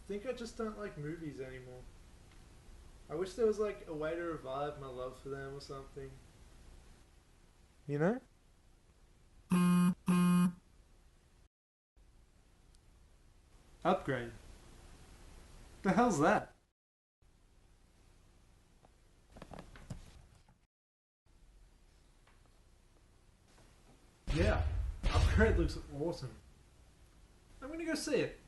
think I just don't like movies anymore. I wish there was like a way to revive my love for them or something. You know? Upgrade. The hell's that? Yeah, Upgrade looks awesome. I'm gonna go see it.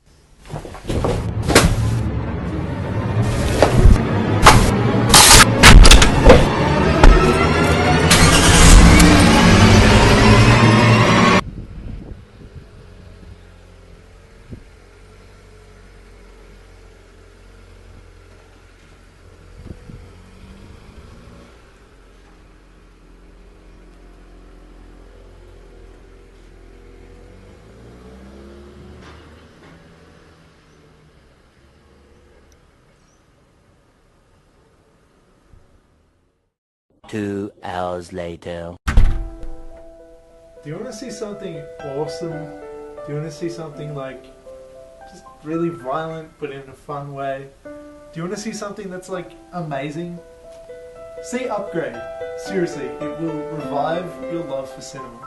Two hours later. Do you want to see something awesome? Do you want to see something like just really violent but in a fun way? Do you want to see something that's like amazing? See Upgrade. Seriously, it will revive your love for cinema.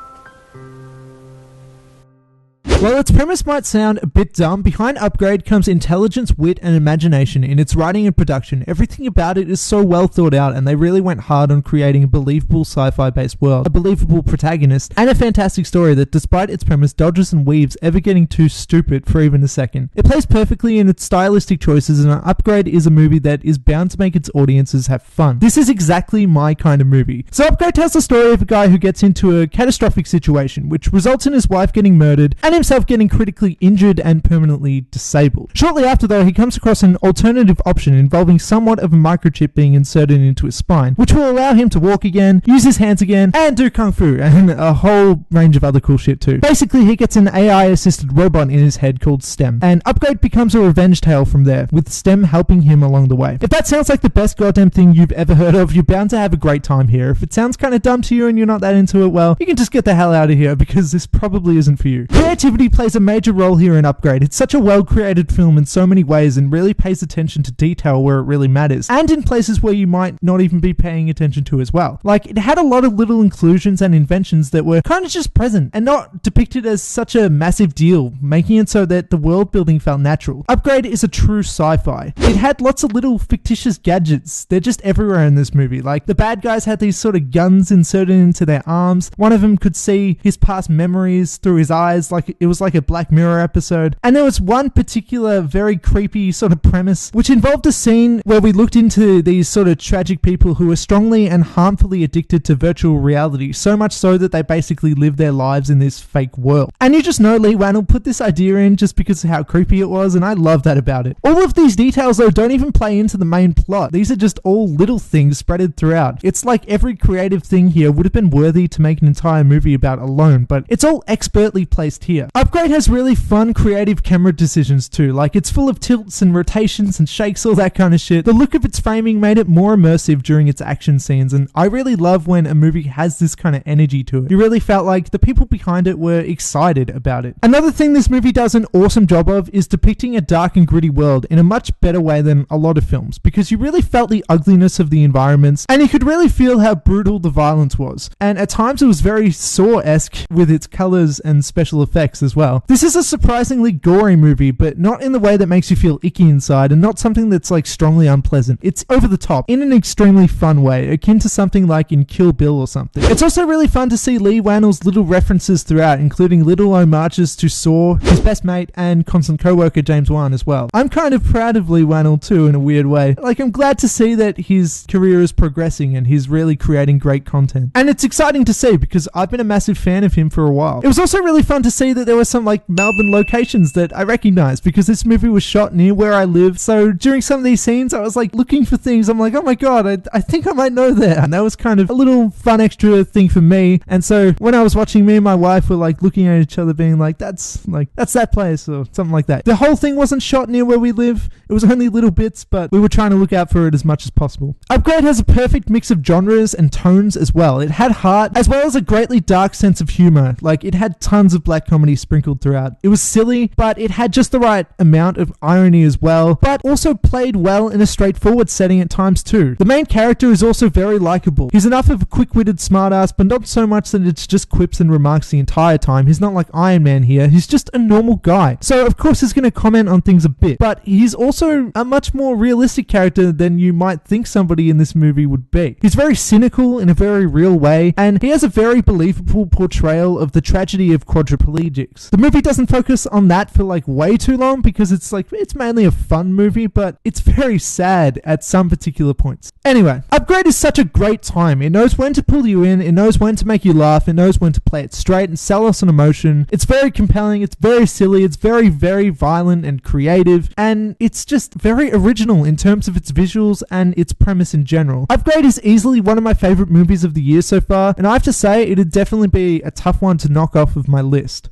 While its premise might sound a bit dumb, behind Upgrade comes intelligence, wit, and imagination in its writing and production. Everything about it is so well thought out, and they really went hard on creating a believable sci-fi based world, a believable protagonist, and a fantastic story that, despite its premise, dodges and weaves ever getting too stupid for even a second. It plays perfectly in its stylistic choices, and Upgrade is a movie that is bound to make its audiences have fun. This is exactly my kind of movie. So Upgrade tells the story of a guy who gets into a catastrophic situation, which results in his wife getting murdered, and himself getting critically injured and permanently disabled. Shortly after, though, he comes across an alternative option involving somewhat of a microchip being inserted into his spine, which will allow him to walk again, use his hands again, and do kung fu, and a whole range of other cool shit too. Basically, he gets an AI-assisted robot in his head called STEM, and Upgrade becomes a revenge tale from there, with STEM helping him along the way. If that sounds like the best goddamn thing you've ever heard of, you're bound to have a great time here. If it sounds kind of dumb to you and you're not that into it, well, you can just get the hell out of here, because this probably isn't for you. Creativity plays a major role here in Upgrade. It's such a well-created film in so many ways and really pays attention to detail where it really matters, and in places where you might not even be paying attention to as well. Like, it had a lot of little inclusions and inventions that were kind of just present and not depicted as such a massive deal, making it so that the world building felt natural. Upgrade is a true sci-fi. It had lots of little fictitious gadgets. They're just everywhere in this movie. Like, the bad guys had these sort of guns inserted into their arms. One of them could see his past memories through his eyes, like it was like a Black Mirror episode. And there was one particular very creepy sort of premise which involved a scene where we looked into these sort of tragic people who were strongly and harmfully addicted to virtual reality, so much so that they basically live their lives in this fake world. And you just know Leigh Whannell put this idea in just because of how creepy it was, and I love that about it. All of these details though don't even play into the main plot. These are just all little things spreaded throughout. It's like every creative thing here would have been worthy to make an entire movie about alone, but it's all expertly placed here. Upgrade has really fun, creative camera decisions too. Like, it's full of tilts and rotations and shakes, all that kind of shit. The look of its framing made it more immersive during its action scenes, and I really love when a movie has this kind of energy to it. You really felt like the people behind it were excited about it. Another thing this movie does an awesome job of is depicting a dark and gritty world in a much better way than a lot of films, because you really felt the ugliness of the environments, and you could really feel how brutal the violence was. And at times it was very Saw-esque with its colors and special effects as well. This is a surprisingly gory movie, but not in the way that makes you feel icky inside, and not something that's like strongly unpleasant. It's over the top in an extremely fun way, akin to something like in Kill Bill or something. It's also really fun to see Leigh Whannell's little references throughout, including little homages to Saw, his best mate, and constant co-worker James Wan as well. I'm kind of proud of Leigh Whannell too, in a weird way. Like, I'm glad to see that his career is progressing and he's really creating great content. And it's exciting to see, because I've been a massive fan of him for a while. It was also really fun to see that there were some like Melbourne locations that I recognized, because this movie was shot near where I live. So during some of these scenes, I was like looking for things. I'm like, oh my god, I think I might know that. And that was kind of a little fun extra thing for me. And so when I was watching, me and my wife were like looking at each other being like, that's that place or something like that. The whole thing wasn't shot near where we live. It was only little bits, but we were trying to look out for it as much as possible. Upgrade has a perfect mix of genres and tones as well. It had heart as well as a greatly dark sense of humor. Like, it had tons of black comedy sprinkled throughout. It was silly, but it had just the right amount of irony as well, but also played well in a straightforward setting at times too. The main character is also very likable. He's enough of a quick-witted smartass, but not so much that it's just quips and remarks the entire time. He's not like Iron Man here. He's just a normal guy. So of course he's going to comment on things a bit, but he's also a much more realistic character than you might think somebody in this movie would be. He's very cynical in a very real way, and he has a very believable portrayal of the tragedy of quadriplegics. The movie doesn't focus on that for like way too long because it's mainly a fun movie, but it's very sad at some particular points. Anyway, Upgrade is such a great time. It knows when to pull you in, it knows when to make you laugh, it knows when to play it straight and sell us an emotion. It's very compelling, it's very silly, it's very, very violent and creative, and it's just very original in terms of its visuals and its premise in general. Upgrade is easily one of my favorite movies of the year so far, and I have to say it'd definitely be a tough one to knock off of my list.